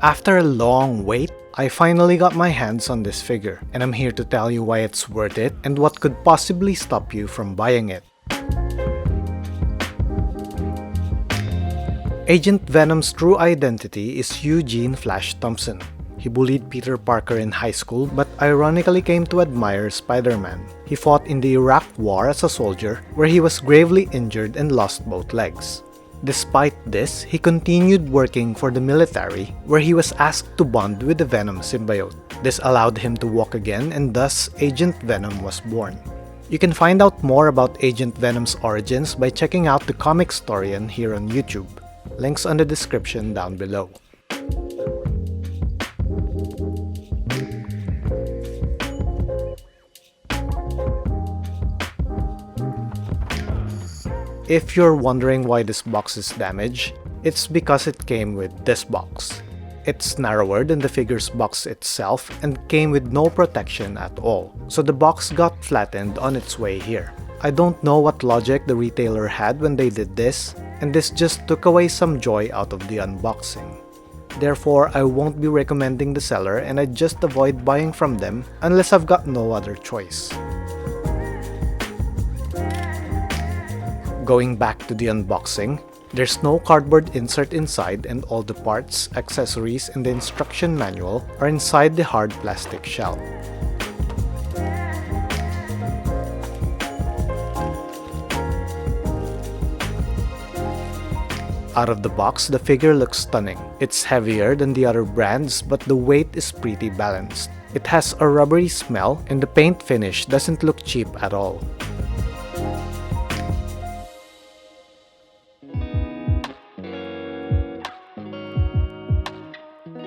After a long wait, I finally got my hands on this figure, and I'm here to tell you why it's worth it and what could possibly stop you from buying it. Agent Venom's true identity is Eugene Flash Thompson. He bullied Peter Parker in high school but ironically came to admire Spider-Man. He fought in the Iraq War as a soldier, where he was gravely injured and lost both legs. Despite this, he continued working for the military, where he was asked to bond with the Venom symbiote. This allowed him to walk again, and thus Agent Venom was born. You can find out more about Agent Venom's origins by checking out the Comic Storian here on YouTube. Links on the description down below. If you're wondering why this box is damaged, it's because it came with this box. It's narrower than the figure's box itself and came with no protection at all, so the box got flattened on its way here. I don't know what logic the retailer had when they did this, and this just took away some joy out of the unboxing. Therefore, I won't be recommending the seller, and I just avoid buying from them unless I've got no other choice. Going back to the unboxing, there's no cardboard insert inside, and all the parts, accessories, and the instruction manual are inside the hard plastic shell. Out of the box, the figure looks stunning. It's heavier than the other brands, but the weight is pretty balanced. It has a rubbery smell, and the paint finish doesn't look cheap at all.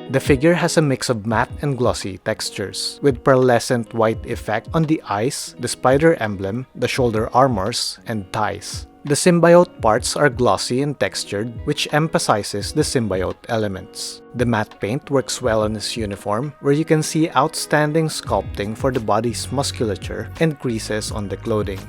The figure has a mix of matte and glossy textures, with pearlescent white effect on the eyes, the spider emblem, the shoulder armors, and thighs. The symbiote parts are glossy and textured, which emphasizes the symbiote elements. The matte paint works well on his uniform, where you can see outstanding sculpting for the body's musculature and creases on the clothing.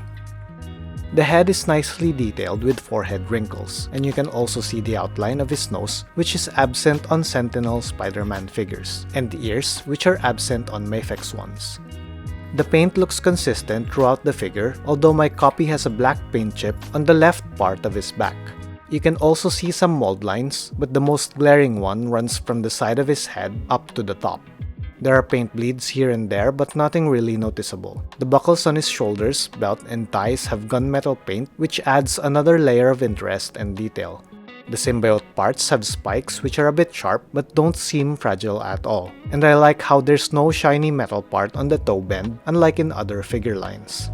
The head is nicely detailed with forehead wrinkles, and you can also see the outline of his nose, which is absent on Sentinel Spider-Man figures, and the ears, which are absent on Mafex ones. The paint looks consistent throughout the figure, although my copy has a black paint chip on the left part of his back. You can also see some mold lines, but the most glaring one runs from the side of his head up to the top. There are paint bleeds here and there, but nothing really noticeable. The buckles on his shoulders, belt, and thighs have gunmetal paint, which adds another layer of interest and detail. The symbiote parts have spikes which are a bit sharp but don't seem fragile at all. And I like how there's no shiny metal part on the toe bend, unlike in other figure lines.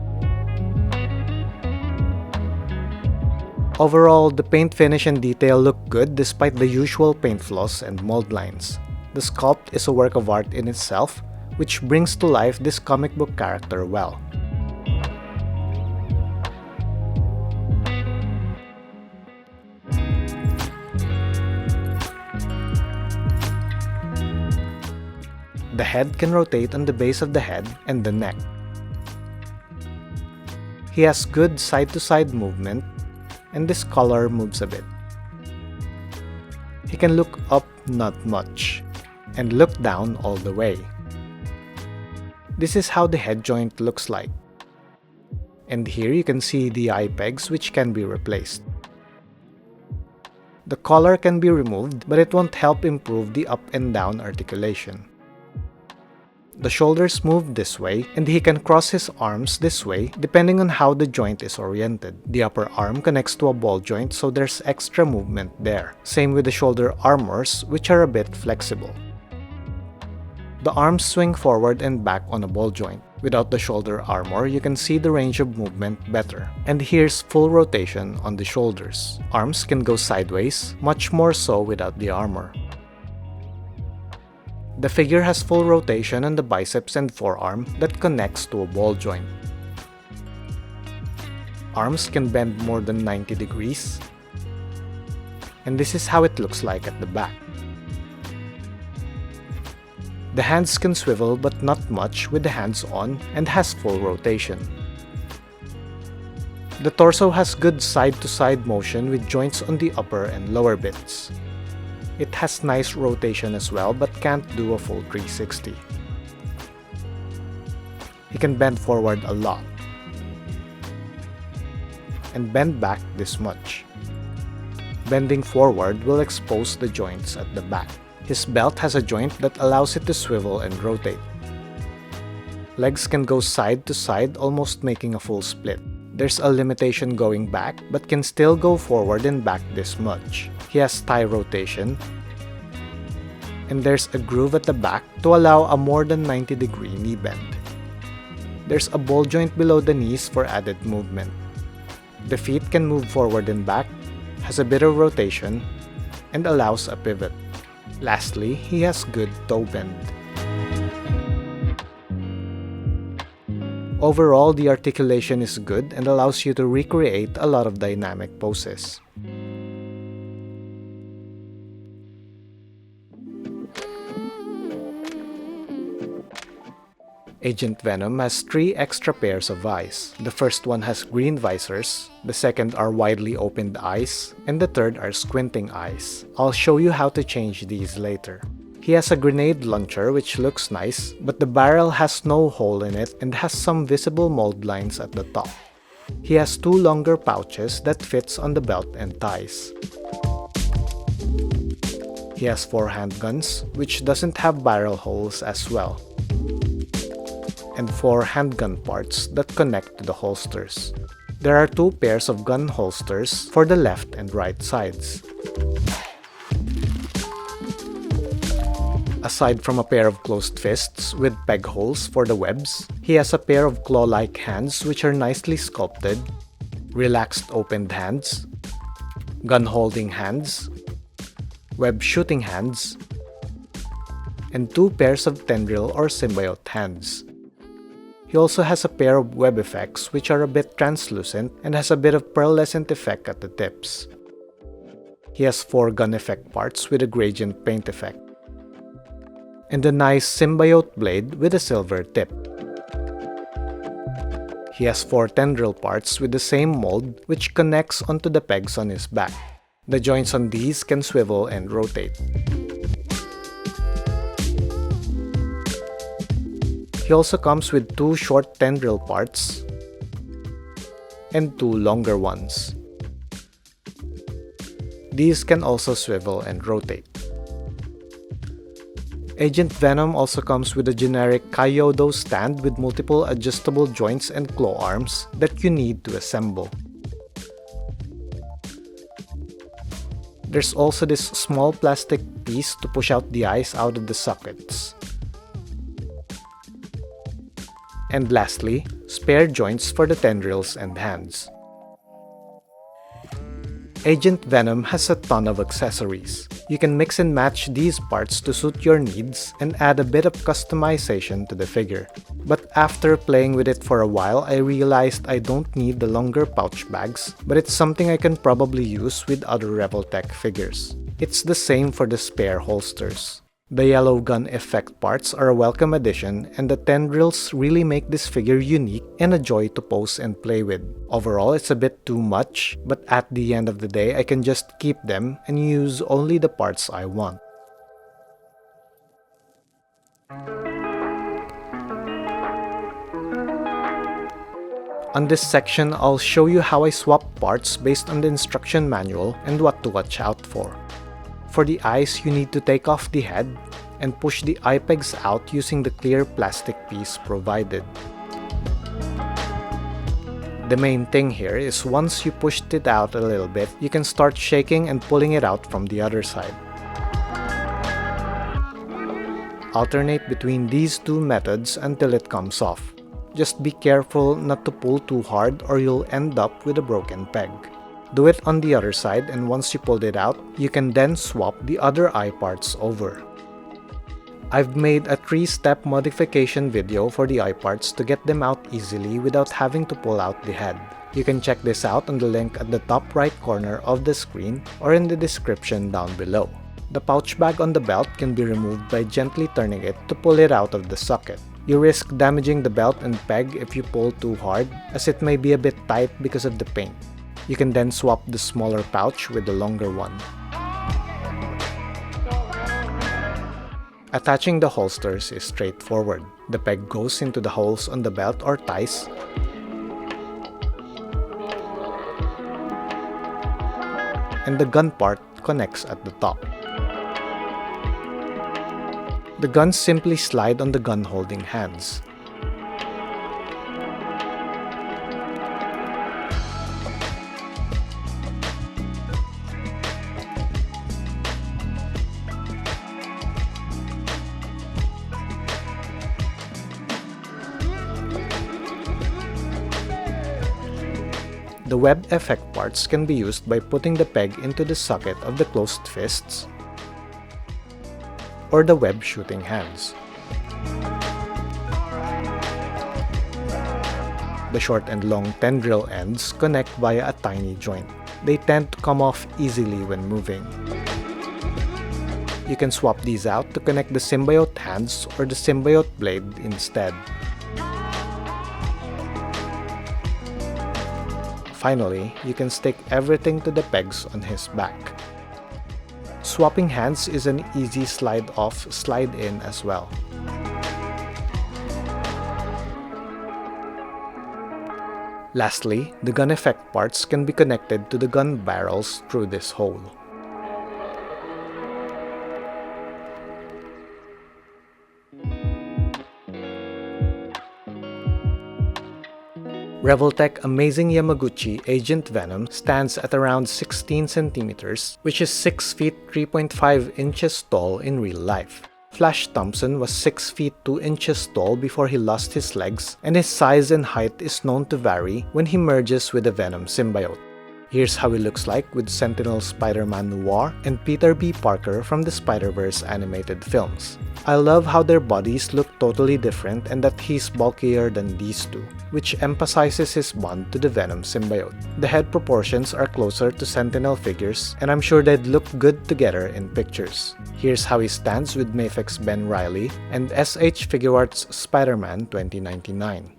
Overall, the paint finish and detail look good despite the usual paint flaws and mold lines. The sculpt is a work of art in itself, which brings to life this comic book character well. The head can rotate on the base of the head and the neck. He has good side-to-side movement, and this collar moves a bit. He can look up not much, and look down all the way. This is how the head joint looks like. And here you can see the eye pegs, which can be replaced. The collar can be removed, but it won't help improve the up and down articulation. The shoulders move this way, and he can cross his arms this way depending on how the joint is oriented. The upper arm connects to a ball joint, so there's extra movement there. Same with the shoulder armors, which are a bit flexible. The arms swing forward and back on a ball joint. Without the shoulder armor, you can see the range of movement better. And here's full rotation on the shoulders. Arms can go sideways, much more so without the armor. The figure has full rotation on the biceps and forearm that connects to a ball joint. Arms can bend more than 90 degrees. And this is how it looks like at the back. The hands can swivel but not much with the hands on and has full rotation. The torso has good side-to-side motion with joints on the upper and lower bits. It has nice rotation as well, but can't do a full 360. He can bend forward a lot and bend back this much. Bending forward will expose the joints at the back. His belt has a joint that allows it to swivel and rotate. Legs can go side to side, almost making a full split. There's a limitation going back, but can still go forward and back this much. He has thigh rotation, and there's a groove at the back to allow a more than 90-degree knee bend. There's a ball joint below the knees for added movement. The feet can move forward and back, has a bit of rotation, and allows a pivot. Lastly, he has good toe bend. Overall, the articulation is good and allows you to recreate a lot of dynamic poses. Agent Venom has 3 extra pairs of eyes. The first one has green visors, the second are widely opened eyes, and the third are squinting eyes. I'll show you how to change these later. He has a grenade launcher which looks nice, but the barrel has no hole in it and has some visible mold lines at the top. He has 2 longer pouches that fits on the belt and thighs. He has 4 handguns, which doesn't have barrel holes as well, and 4 handgun parts that connect to the holsters. There are 2 pairs of gun holsters for the left and right sides. Aside from a pair of closed fists with peg holes for the webs, he has a pair of claw-like hands which are nicely sculpted, relaxed opened hands, gun-holding hands, web-shooting hands, and 2 pairs of tendril or symbiote hands. He also has a pair of web effects which are a bit translucent and has a bit of pearlescent effect at the tips. He has 4 gun effect parts with a gradient paint effect, and a nice symbiote blade with a silver tip. He has 4 tendril parts with the same mold which connects onto the pegs on his back. The joints on these can swivel and rotate. He also comes with 2 short tendril parts and 2 longer ones. These can also swivel and rotate. Agent Venom also comes with a generic Kyodo stand with multiple adjustable joints and claw arms that you need to assemble. There's also this small plastic piece to push out the eyes out of the sockets. And lastly, spare joints for the tendrils and hands. Agent Venom has a ton of accessories. You can mix and match these parts to suit your needs and add a bit of customization to the figure. But after playing with it for a while, I realized I don't need the longer pouch bags, but it's something I can probably use with other Revoltech figures. It's the same for the spare holsters. The yellow gun effect parts are a welcome addition, and the tendrils really make this figure unique and a joy to pose and play with. Overall, it's a bit too much, but at the end of the day, I can just keep them and use only the parts I want. On this section, I'll show you how I swap parts based on the instruction manual and what to watch out for. For the eyes, you need to take off the head and push the eye pegs out using the clear plastic piece provided. The main thing here is once you pushed it out a little bit, you can start shaking and pulling it out from the other side. Alternate between these 2 methods until it comes off. Just be careful not to pull too hard or you'll end up with a broken peg. Do it on the other side, and once you pulled it out, you can then swap the other eye parts over. I've made a 3-step modification video for the eye parts to get them out easily without having to pull out the head. You can check this out on the link at the top right corner of the screen or in the description down below. The pouch bag on the belt can be removed by gently turning it to pull it out of the socket. You risk damaging the belt and peg if you pull too hard, as it may be a bit tight because of the paint. You can then swap the smaller pouch with the longer one. Attaching the holsters is straightforward. The peg goes into the holes on the belt or ties, and the gun part connects at the top. The guns simply slide on the gun-holding hands. The web effect parts can be used by putting the peg into the socket of the closed fists or the web shooting hands. The short and long tendril ends connect via a tiny joint. They tend to come off easily when moving. You can swap these out to connect the symbiote hands or the symbiote blade instead. Finally, you can stick everything to the pegs on his back. Swapping hands is an easy slide off, slide in as well. Lastly, the gun effect parts can be connected to the gun barrels through this hole. Revoltech Amazing Yamaguchi Agent Venom stands at around 16 centimeters, which is 6 feet 3.5 inches tall in real life. Flash Thompson was 6 feet 2 inches tall before he lost his legs, and his size and height is known to vary when he merges with the Venom symbiote. Here's how he looks like with Sentinel Spider-Man Noir and Peter B. Parker from the Spider-Verse animated films. I love how their bodies look totally different and that he's bulkier than these two, which emphasizes his bond to the Venom symbiote. The head proportions are closer to Sentinel figures, and I'm sure they'd look good together in pictures. Here's how he stands with Mafex Ben Reilly and SH Figuarts Spider-Man 2099.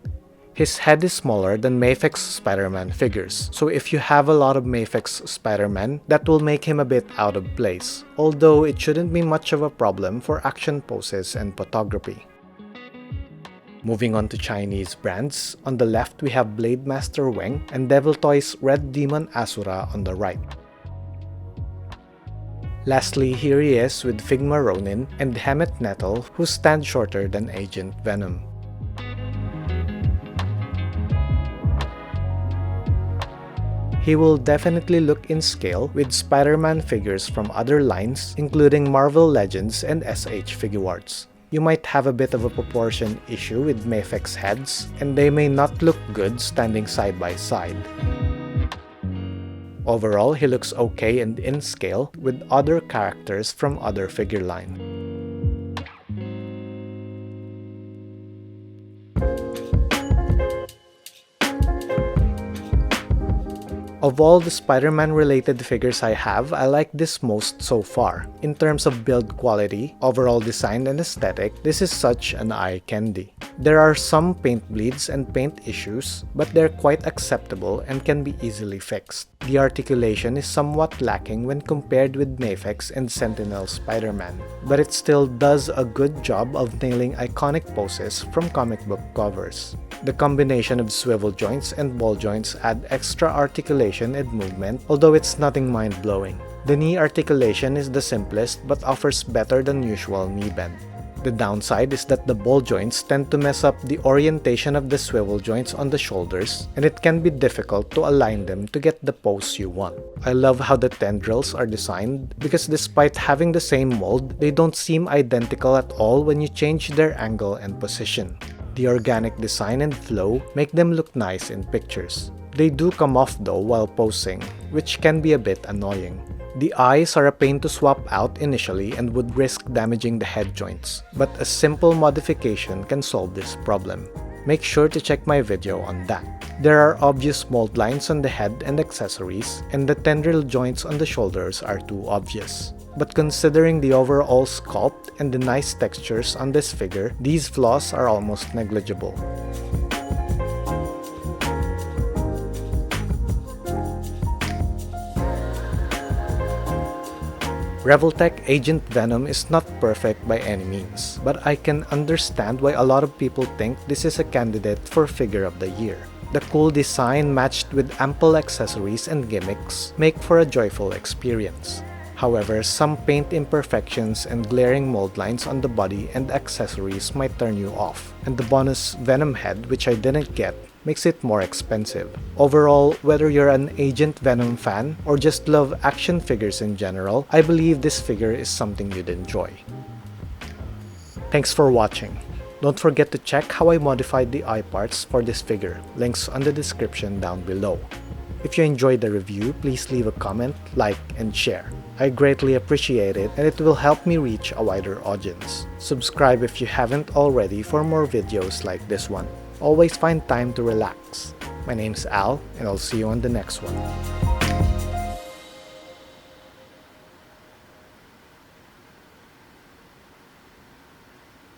His head is smaller than Mafex Spider-Man figures, so if you have a lot of Mafex Spider-Man, that will make him a bit out of place, although it shouldn't be much of a problem for action poses and photography. Moving on to Chinese brands, on the left we have Blade Master Weng and Devil Toys Red Demon Asura on the right. Lastly, here he is with Figma Ronin and Hemet Nettle, who stand shorter than Agent Venom. He will definitely look in scale with Spider-Man figures from other lines, including Marvel Legends and SH Figuarts. You might have a bit of a proportion issue with Mafex heads, and they may not look good standing side by side. Overall, he looks okay and in scale with other characters from other figure line. Of all the Spider-Man related figures I have, I like this most so far. In terms of build quality, overall design and aesthetic, this is such an eye candy. There are some paint bleeds and paint issues, but they're quite acceptable and can be easily fixed. The articulation is somewhat lacking when compared with Mafex and Sentinel Spider-Man, but it still does a good job of nailing iconic poses from comic book covers. The combination of swivel joints and ball joints add extra articulation and movement, although it's nothing mind-blowing. The knee articulation is the simplest but offers better than usual knee bend. The downside is that the ball joints tend to mess up the orientation of the swivel joints on the shoulders, and it can be difficult to align them to get the pose you want. I love how the tendrils are designed because despite having the same mold, they don't seem identical at all when you change their angle and position. The organic design and flow make them look nice in pictures. They do come off though while posing, which can be a bit annoying. The eyes are a pain to swap out initially and would risk damaging the head joints, but a simple modification can solve this problem. Make sure to check my video on that. There are obvious mold lines on the head and accessories, and the tendril joints on the shoulders are too obvious. But considering the overall sculpt and the nice textures on this figure, these flaws are almost negligible. Revoltech Agent Venom is not perfect by any means, but I can understand why a lot of people think this is a candidate for Figure of the Year. The cool design matched with ample accessories and gimmicks make for a joyful experience. However, some paint imperfections and glaring mold lines on the body and accessories might turn you off, and the bonus Venom head, which I didn't get, makes it more expensive. Overall, whether you're an Agent Venom fan or just love action figures in general, I believe this figure is something you'd enjoy. Thanks for watching. Don't forget to check how I modified the eye parts for this figure, links on the description down below. If you enjoyed the review, please leave a comment, like, and share. I greatly appreciate it, and it will help me reach a wider audience. Subscribe if you haven't already for more videos like this one. Always find time to relax. My name's Al, and I'll see you on the next one.